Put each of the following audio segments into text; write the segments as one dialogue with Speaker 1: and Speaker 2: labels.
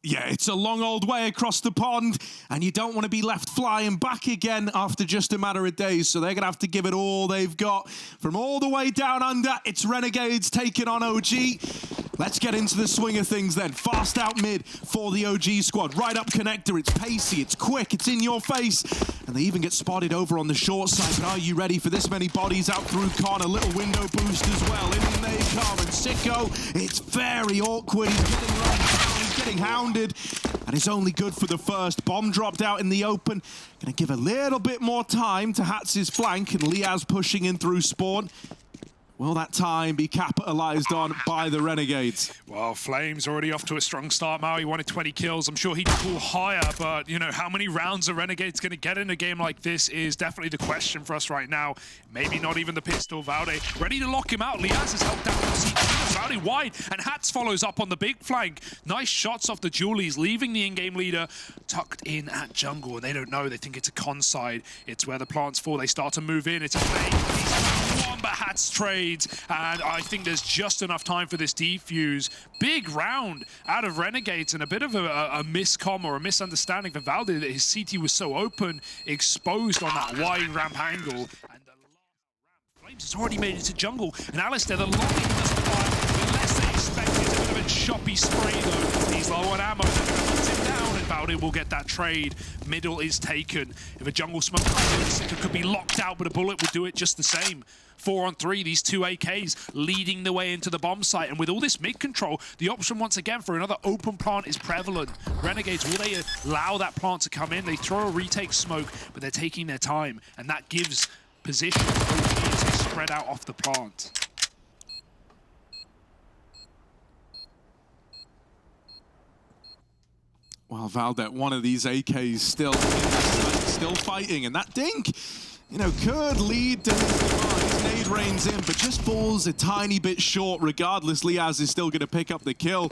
Speaker 1: Yeah, it's a long old way across the pond, and you don't want to be left flying back again after just a matter of days, so they're going to have to give it all they've got. From all the way down under, it's Renegades taking on OG. Let's get into the swing of things then. Fast out mid for the OG squad. Right up connector, it's pacey, it's quick, it's in your face. And they even get spotted over on the short side. But are you ready for this many bodies out through Con? A little window boost as well. In they come, and Sicko, it's very awkward. He's getting run down, he's getting hounded. And it's only good for the first. Bomb dropped out in the open. Gonna give a little bit more time to Hatz's flank, and Liaz pushing in through spawn. Will that time be capitalized on by the Renegades?
Speaker 2: Well, Flame's already off to a strong start. Maui wanted 20 kills. I'm sure he'd pull higher, but, you know, how many rounds are Renegades going to get in a game like this is definitely the question for us right now. Maybe not even the pistol. Valde ready to lock him out. Liaz has held down the seat. Valde wide, and Hatz follows up on the big flank. Nice shots off the Julies, leaving the in-game leader tucked in at jungle. And they don't know. They think it's a con side. It's where the plants fall. They start to move in. It's a fake. He's found one, but Hatz trades. And I think there's just enough time for this defuse. Big round out of Renegades, and a bit of a miscom or a misunderstanding for Valde that his CT was so open, exposed on that wide ramp angle. And the ramp, Flames has already made it to jungle, and Alistair, the lobby doesn't fire, the less they expect. It's a bit of a choppy spray though. He's low on ammo, they're going to hunt him down, and Valde will get that trade. Middle is taken. If a jungle smoke comes in, it could be locked out, but a bullet will do it just the same. 4 on 3, these two AKs leading the way into the bomb site. And with all this mid control, the option once again for another open plant is prevalent. Renegades, will they allow that plant to come in? They throw a retake smoke, but they're taking their time. And that gives position for OG as they spread out off the plant.
Speaker 1: Well, Valde, one of these AKs still fighting, and that dink, you know, could lead to his demise. Nade rains in, but just falls a tiny bit short. Regardless, Liaz is still going to pick up the kill.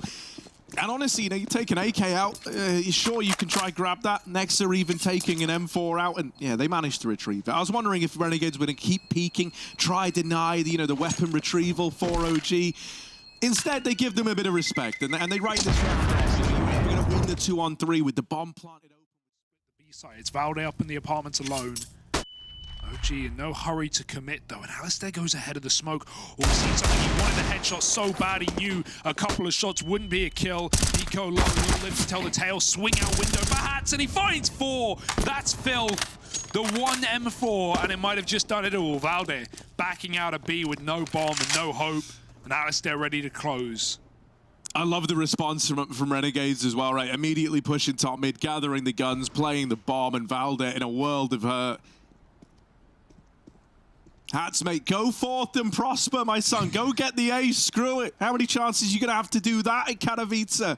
Speaker 1: And honestly, you know, you take an AK out, sure you can try grab that. Nexa even taking an M4 out, and yeah, they managed to retrieve it. I was wondering if Renegades were going to keep peeking, try deny the, you know, the weapon retrieval for OG. Instead, they give them a bit of respect, and they write this round. You're going to win the 2 on 3 with the bomb planted open.
Speaker 2: The B side, it's Valde up in the apartments alone. OG in no hurry to commit though, and Alistair goes ahead of the smoke. Oh, seems like he wanted the headshot so bad he knew a couple of shots wouldn't be a kill. Nico long will live to tell the tale, swing out window for Hatz, and he finds 4. That's filth. The 1 M4, and it might have just done it all. Valde backing out a B with no bomb and no hope, and Alistair ready to close.
Speaker 1: I love the response from Renegades as well, right? Immediately pushing top mid, gathering the guns, playing the bomb, and Valde in a world of hurt. Hatz, mate, go forth and prosper, my son. Go get the ace. Screw it. How many chances are you going to have to do that at Katowice?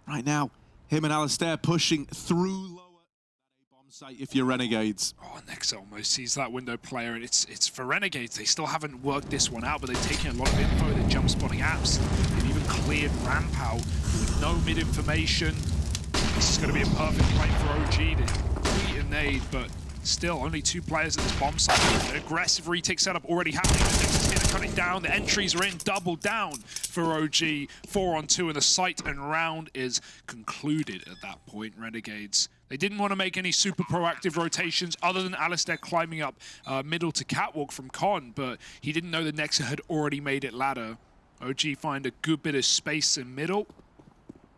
Speaker 1: Right now, him and Alistair pushing through lower bomb site if you're Renegades.
Speaker 2: Oh, Nexa almost sees that window player, and it's for Renegades. They still haven't worked this one out, but they've taken a lot of info. They're jump spotting apps. They've even cleared ramp out with no mid information. This is going to be a perfect play for OG to complete a nade, but still, only 2 players at this bomb site. An aggressive retake setup already happening. The Nexus here to cut it down. The entries are in, double down for OG. 4 on 2, and the site and round is concluded at that point. Renegades, they didn't want to make any super proactive rotations other than Alistair climbing up middle to catwalk from Con, but he didn't know the Nexus had already made it ladder. OG find a good bit of space in middle,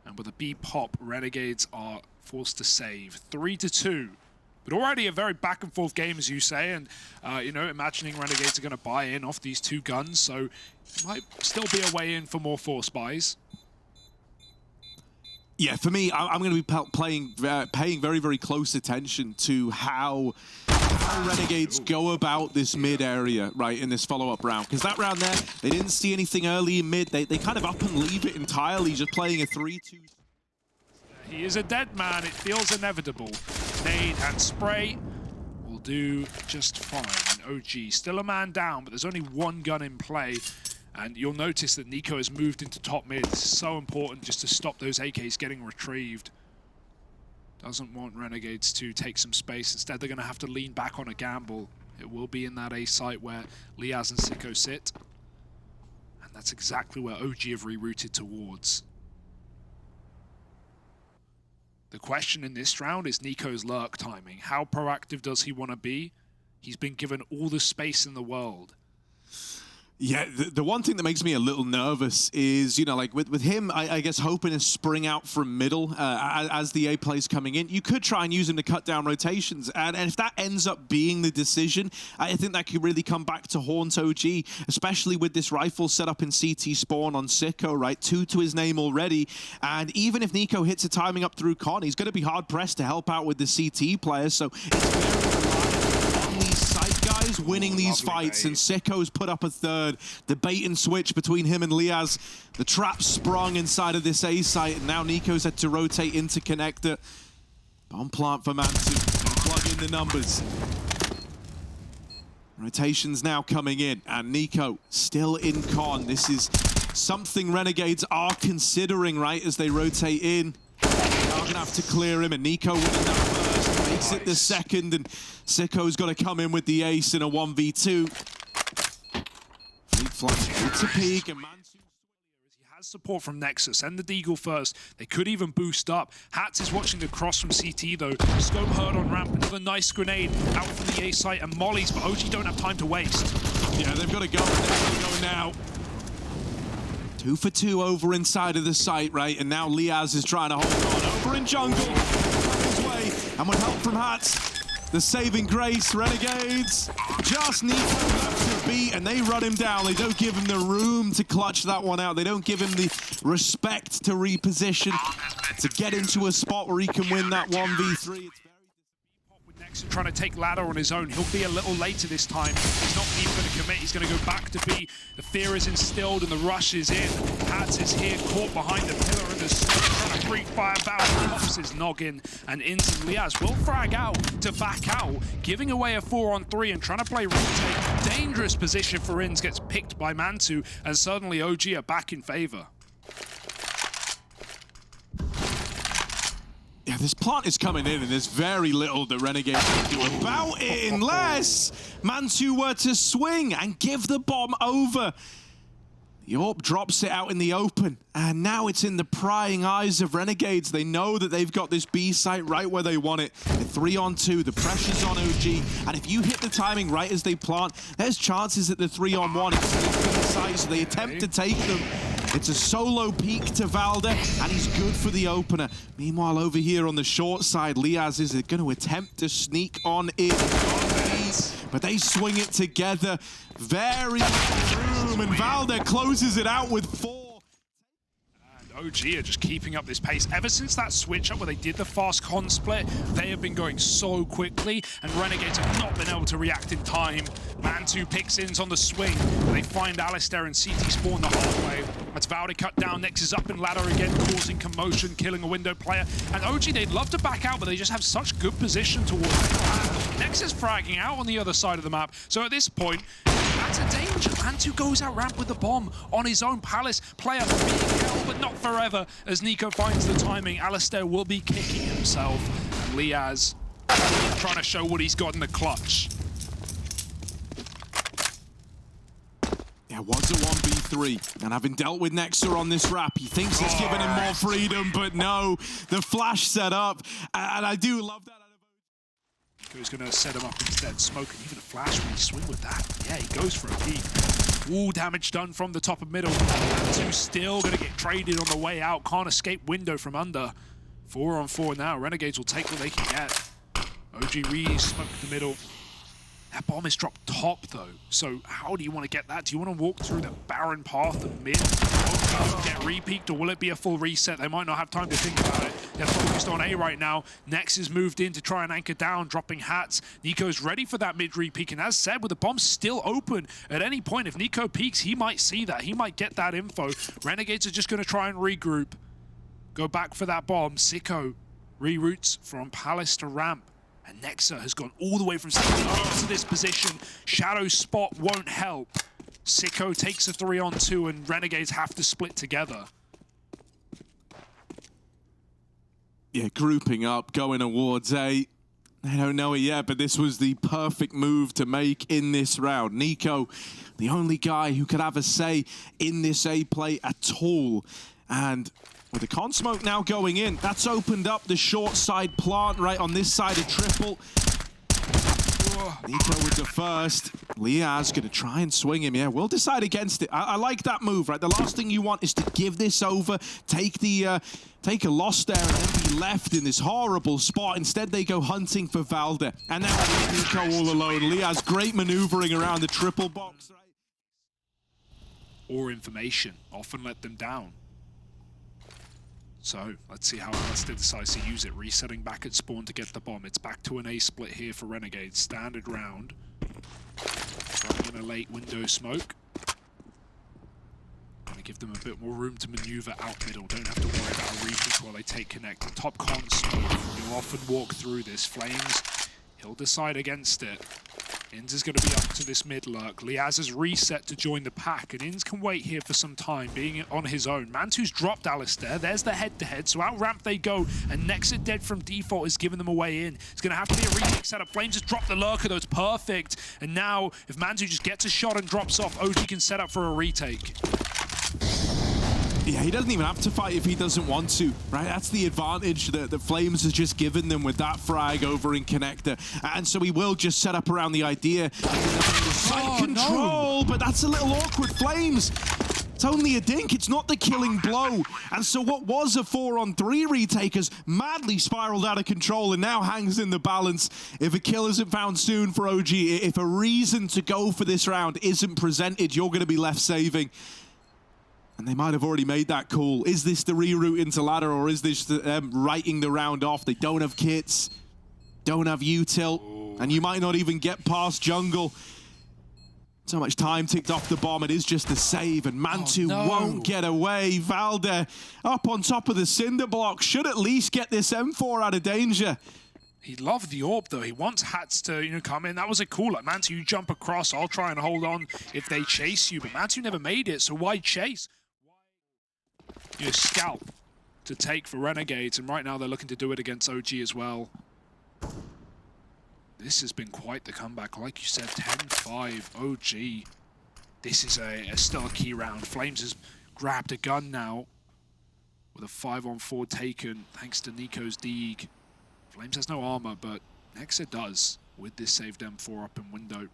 Speaker 2: and with a B pop, Renegades are forced to save. 3-2. But already a very back and forth game, as you say, and you know, imagining Renegades are going to buy in off these 2 guns, so it might still be a way in for more force buys.
Speaker 1: Yeah, for me, I'm going to be paying very, very close attention to how Renegades go about this mid area, right, in this follow-up round. Because that round there, they didn't see anything early in mid. They kind of up and leave it entirely, just playing a 3-2.
Speaker 2: He is a dead man. It feels inevitable. Nade and spray will do just fine. And OG still a man down, but there's only 1 gun in play. And you'll notice that Nico has moved into top mid. This is so important just to stop those AKs getting retrieved. Doesn't want Renegades to take some space. Instead, they're going to have to lean back on a gamble. It will be in that A site where Liaz and Sicko sit. And that's exactly where OG have rerouted towards. The question in this round is Nico's lurk timing. How proactive does he want to be? He's been given all the space in the world.
Speaker 1: Yeah, the one thing that makes me a little nervous is, you know, like with him, I guess hoping to spring out from middle as the A play's coming in. You could try and use him to cut down rotations. And if that ends up being the decision, I think that could really come back to haunt OG, especially with this rifle set up in CT spawn on Sicko, right? 2 to his name already. And even if Nico hits a timing up through Con, he's going to be hard-pressed to help out with the CT players. So it's very reliant on these site guys winning these fights, and Sicko's put up a third. The bait and switch between him and Liaz. The trap sprung inside of this A site, and now Nico's had to rotate into connector. Bomb plant for Mantu. Plug in the numbers. Rotations now coming in, and Nico still in Con. This is something Renegades are considering, right, as they rotate in. They're going to have to clear him, and Nico winning that first, makes it the second, and Sicko's got to come in with the ace in a 1v2. Fleet flash, it's a peek, and Mantu...
Speaker 2: He has support from Nexus and the Deagle first. They could even boost up. Hats is watching the cross from CT though. Scope heard on ramp, another nice grenade out from the A site, and mollies, but OG don't have time to waste.
Speaker 1: Yeah, they've got to go, they've got to go now. 2 for 2 over inside of the site, right? And now Liaz is trying to hold on over in jungle. His way, and with help from Hats, the saving grace, Renegades just need to beat, and they run him down. They don't give him the room to clutch that one out. They don't give him the respect to reposition, to get into a spot where he can win that 1v3.
Speaker 2: Nexus trying to take ladder on his own. He'll be a little later this time. He's not even going to commit. He's going to go back to B. The fear is instilled and the rush is in. Hats is here, caught behind the pillar in the smoke, trying to free fire bounce, pops his noggin, and into Liaz will frag out to back out, giving away a 4-on-3 and trying to play retake. Dangerous position for Inns, gets picked by Mantu, and suddenly OG are back in favor.
Speaker 1: Yeah, this plant is coming in, and there's very little that Renegades can do about it unless Mantu were to swing and give the bomb over. The AWP drops it out in the open, and now it's in the prying eyes of Renegades. They know that they've got this B site right where they want it. They're 3-on-2, the pressure's on OG, and if you hit the timing right as they plant, there's chances at the 3-on-1. It's the site, so they attempt to take them. It's a solo peek to Valder, and he's good for the opener. Meanwhile, over here on the short side, Liaz is going to attempt to sneak on in. But they swing it together. Very room, and Valder closes it out with 4.
Speaker 2: OG are just keeping up this pace. Ever since that switch up where they did the fast con split, they have been going so quickly, and Renegades have not been able to react in time. Mantu picks Inns on the swing, and they find Alistair and CT spawn the hard way. That's Valde cut down, Nex is up in ladder again, causing commotion, killing a window player. And OG, they'd love to back out, but they just have such good position towards it. Nex is fragging out on the other side of the map, so at this point, that's a danger. Mantu goes out ramp with the bomb on his own. Palace player being held, but not forever, as Nico finds the timing. Alistair will be kicking himself, and Liaz trying to show what he's got in the clutch.
Speaker 1: Yeah, was a 1v3, and having dealt with Nexa on this wrap, he thinks it's given him more freedom, but no, the flash set up, and I do love that.
Speaker 2: Nico's going to set him up instead, smoking even a flash when he swing with that. Yeah, he goes for a peek. All damage done from the top of middle. Mantu still going to get traded on the way out, can't escape window from under. 4-on-4 now, Renegades will take what they can get. OG re-smoked the middle. That bomb is dropped top though, so how do you want to get that? Do you want to walk through the barren path of mid? Get re-peaked, or will it be a full reset? They might not have time to think about it. They're focused on A right now. Nex is moved in to try and anchor down, dropping Hats. Nico's ready for that mid re-peak, and as said, with the bomb still open, at any point, if Nico peaks, he might see that. He might get that info. Renegades are just going to try and regroup. Go back for that bomb. Sicko reroutes from Palace to ramp. And Nexa has gone all the way from into this position. Shadow spot won't help. Sicko takes a 3-on-2, and Renegades have to split together.
Speaker 1: Yeah, grouping up, going towards A. They don't know it yet, but this was the perfect move to make in this round. Nico, the only guy who could have a say in this A play at all. And with the con smoke now going in, that's opened up the short side plant right on this side of triple. NiKo with the first. Liaz gonna try and swing him. Yeah, we'll decide against it. I like that move, right? The last thing you want is to give this over, take a loss there, and then be left in this horrible spot. Instead, they go hunting for Valde. And now NiKo all alone. Liaz, great maneuvering around the triple box.
Speaker 2: Or information often let them down. So let's see how Alistair decides to use it. Resetting back at spawn to get the bomb. It's back to an A split here for Renegades. Standard round. Throwing in a late window smoke. Gonna give them a bit more room to maneuver out middle. Don't have to worry about a retake while they take connect. The top con smoke. You'll often walk through this. Flames, he'll decide against it. Inns is going to be up to this mid lurk. Liaz has reset to join the pack, and Inns can wait here for some time, being on his own. Mantu's dropped Alistair. There's the head-to-head, so out ramp they go, and Nexa dead from default is giving them a way in. It's going to have to be a retake setup. Flames has dropped the lurker, though it's perfect. And now, if Mantu just gets a shot and drops off, OG can set up for a retake.
Speaker 1: Yeah, he doesn't even have to fight if he doesn't want to, right? That's the advantage that the Flames has just given them with that frag over in Connector. And so he will just set up around the idea. Side control, but that's a little awkward. Flames, it's only a dink. It's not the killing blow. And so what was a 4-on-3 retake has madly spiraled out of control and now hangs in the balance. If a kill isn't found soon for OG, if a reason to go for this round isn't presented, you're going to be left saving. And they might have already made that call. Is this the reroute into ladder, or is this them writing the round off? They don't have kits, don't have util, and you might not even get past jungle. So much time ticked off the bomb. It is just a save, and Mantu won't get away. Valde up on top of the cinder block should at least get this M4 out of danger.
Speaker 2: He loved the AWP though. He wants Hats to, come in. That was a call. Like, Mantu, you jump across. I'll try and hold on if they chase you. But Mantu never made it, so why chase? Scalp to take for Renegades, and right now they're looking to do it against OG as well. This has been quite the comeback. Like you said, 10-5 OG. This is still a key round. Flames has grabbed a gun now with a 5-on-4 taken thanks to NiKo's Deeg. Flames has no armor, but Nexa does with this saved M4 up in window.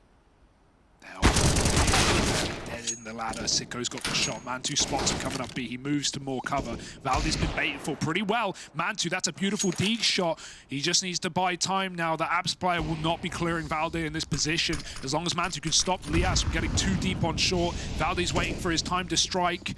Speaker 2: Dead in the ladder. Sicko's got the shot. Mantu spots him coming up B. He moves to more cover. Valde's been baited for pretty well. Mantu, that's a beautiful Deeg shot. He just needs to buy time now. The Abs player will not be clearing Valde in this position. As long as Mantu can stop Liaz from getting too deep on short. Valde's waiting for his time to strike.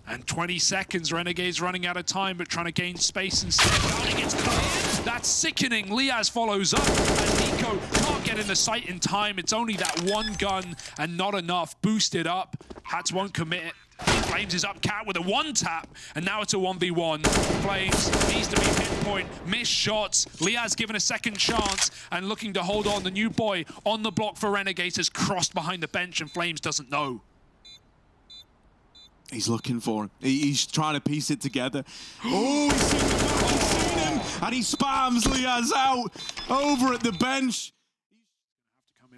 Speaker 2: And 20 seconds, Renegades running out of time, but trying to gain space instead. Valde gets cleared. That's sickening. Liaz follows up, and NiKo can't get in the sight in time. It's only that one gun and not enough. Boosted up. Hats won't commit it. Flames is up Cat with a one tap, and now it's a 1v1. Flames needs to be pinpoint. Missed shots. Liaz given a second chance and looking to hold on. The new boy on the block for Renegades has crossed behind the bench, and Flames doesn't know.
Speaker 1: He's looking for him. He's trying to piece it together. Oh, he's seen the back, he's seen him, and he spams Liaz out over at the bench.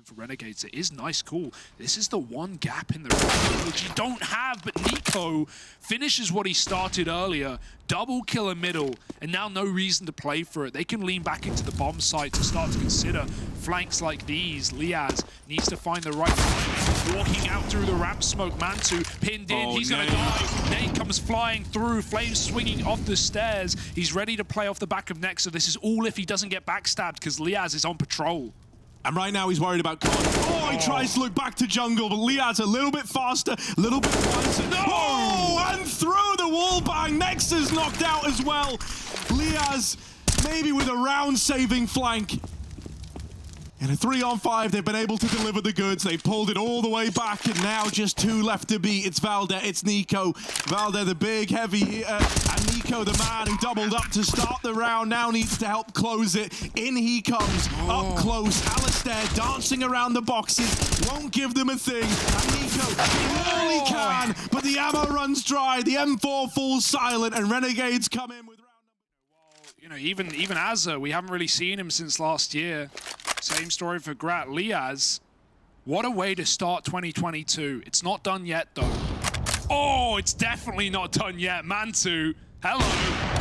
Speaker 2: For Renegades, it is nice call. This is the one gap in the round which you don't have, but NiKo finishes what he started earlier. Double kill in middle, and now no reason to play for it. They can lean back into the bomb site to start to consider flanks like these. Liaz needs to find the right timing. Walking out through the ramp smoke. Mantu pinned in. He's going to die. Nate comes flying through. Flames swinging off the stairs. He's ready to play off the back of Nexa. This is all if he doesn't get backstabbed, because Liaz is on patrol.
Speaker 1: And right now he's worried about Con. Oh, he tries to look back to jungle, but Liaz a little bit faster, a little bit wiser. No! Oh, and through the wall bang. Nexa's knocked out as well. Liaz maybe with a round-saving flank. In a 3-on-5, they've been able to deliver the goods. They've pulled it all the way back, and now just 2 left to beat. It's Valde, it's NiKo. Valde, the big, heavy hitter, and NiKo, the man who doubled up to start the round, now needs to help close it. In he comes, up close. Alistair dancing around the boxes, won't give them a thing. And NiKo really can, but the ammo runs dry. The M4 falls silent, and Renegades come in with round number.
Speaker 2: Even Azza, we haven't really seen him since last year. Same story for Grat. Liaz, what a way to start 2022. It's not done yet, though. Oh, it's definitely not done yet. Mantu, hello,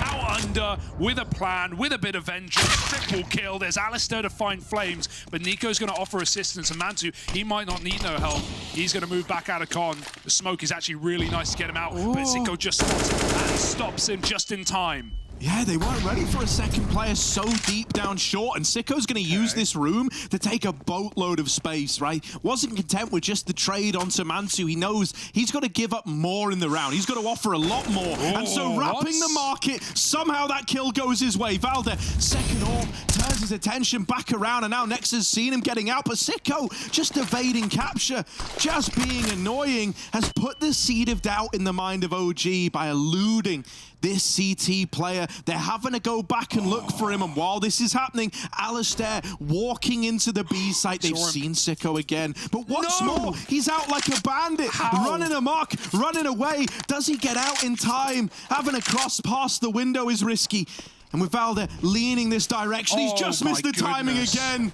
Speaker 2: out under, with a plan, with a bit of vengeance, triple kill. There's Alistair to find flames, but Nico's going to offer assistance, and Mantu, he might not need no help. He's going to move back out of con. The smoke is actually really nice to get him out, but Zico just spots him and stops him just in time.
Speaker 1: Yeah, they weren't ready for a second player so deep down short, and Sicko's going to use this room to take a boatload of space, right? Wasn't content with just the trade onto Mantu. He knows he's got to give up more in the round. He's got to offer a lot more. And so wrapping the market, somehow that kill goes his way. Valde, second orb, turns his attention back around, and now Nexa's seen him getting out, but Sicko just evading capture, just being annoying, has put the seed of doubt in the mind of OG by eluding this CT player. They're having to go back and look for him, and while this is happening, Alistair walking into the B site. They've seen Sicko again, but what's more, he's out like a bandit, running amok, running away. Does he get out in time? Having a cross past the window is risky, and with Valde leaning this direction, he's just missed the timing again.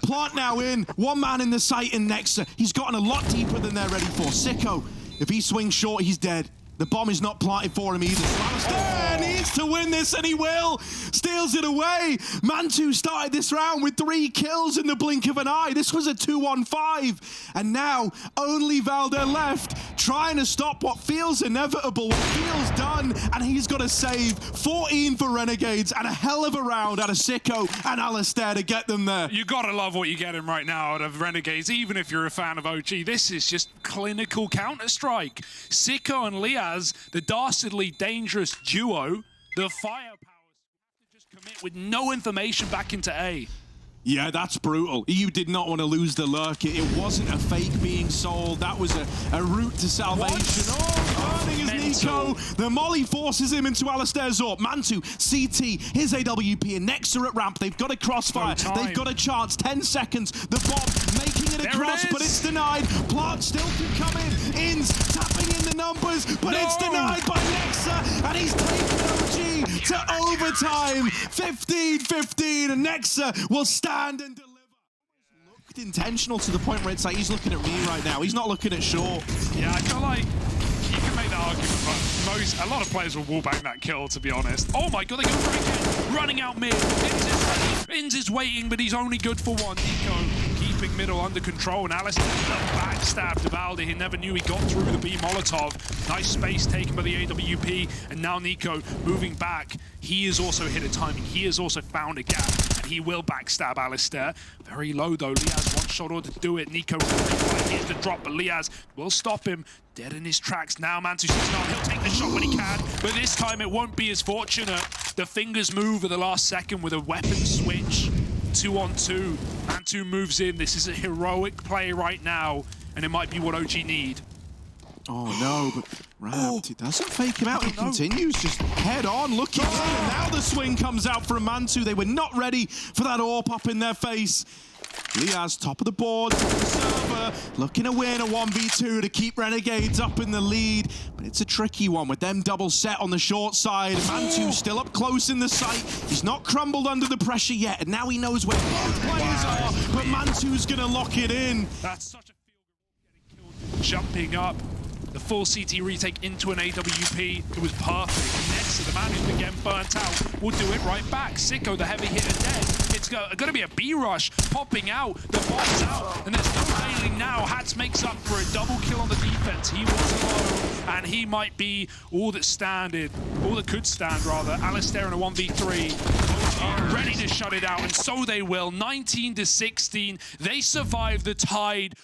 Speaker 1: Plant now in, one man in the site in Nexa. He's gotten a lot deeper than they're ready for. Sicko, if he swings short, he's dead. The bomb is not planted for him either. So Alistair needs to win this, and he will. Steals it away. Mantu started this round with 3 kills in the blink of an eye. This was a 2-on-5. And now only Valde left, trying to stop what feels inevitable, what feels done. And he's got to save 14 for Renegades and a hell of a round out of Sicko and Alistair to get them there.
Speaker 2: You gotta love what you're getting right now out of Renegades, even if you're a fan of OG. This is just clinical Counter-Strike. Sicko and Leah, the dastardly dangerous duo, the firepower to just commit with no information back into A.
Speaker 1: Yeah, that's brutal. You did not want to lose the lurk. It wasn't a fake being sold. That was a route to salvation. Oh, burning is Nico. The molly forces him into Alistair's AWP. Mantu, CT, his AWP, and Nexa at ramp. They've got a crossfire. They've got a chance. 10 seconds. The bomb making it across, but it's denied. Plant still can come in. Ins tapping in the numbers, but it's denied by Nexa, and he's taken OG to overtime. 15-15, and Nexa will stand and deliver. Looked intentional to the point where it's like he's looking at me right now. He's not looking at short.
Speaker 2: Yeah, I feel like you can make that argument, but a lot of players will wallbang that kill, to be honest. Oh my god, they go for it again. Running out mid. Ins is ready. Ins is waiting, but he's only good for one. Nico keeping middle under control, and Alistair backstabbed to Valde. He never knew he got through the B Molotov. Nice space taken by the AWP, and now Nico moving back. He has also hit a timing. He has also found a gap, and he will backstab Alistair. Very low though. Liaz one shot order to do it. Nico here's the drop, but Liaz will stop him. Dead in his tracks now. Mantu sits on. He'll take the shot when he can, but this time it won't be as fortunate. The fingers move at the last second with a weapon switch. 2-on-2. Mantu moves in. This is a heroic play right now, and it might be what OG need.
Speaker 1: Oh no, but Ramped, he doesn't fake him out, he continues just head on, looking in, and now the swing comes out from Mantu. They were not ready for that AWP up in their face. Liaz, top of the board, top of the server, looking to win a 1v2 to keep Renegades up in the lead, but it's a tricky one with them double set on the short side. Mantu still up close in the site. He's not crumbled under the pressure yet, and now he knows where both players are, but Mantu's gonna lock it in.
Speaker 2: That's such a feel getting killed, jumping up. The full CT retake into an AWP. It was perfect. Next, the man who's been getting burnt out will do it right back. Sicko, the heavy hitter, dead. It's going to be a B rush popping out. The bomb's out, and there's no failing now. Hats makes up for a double kill on the defense. He was alone, and he might be all that could stand rather. Alistair in a 1v3. Ready to shut it out, and so they will. 19-16. They survive the tide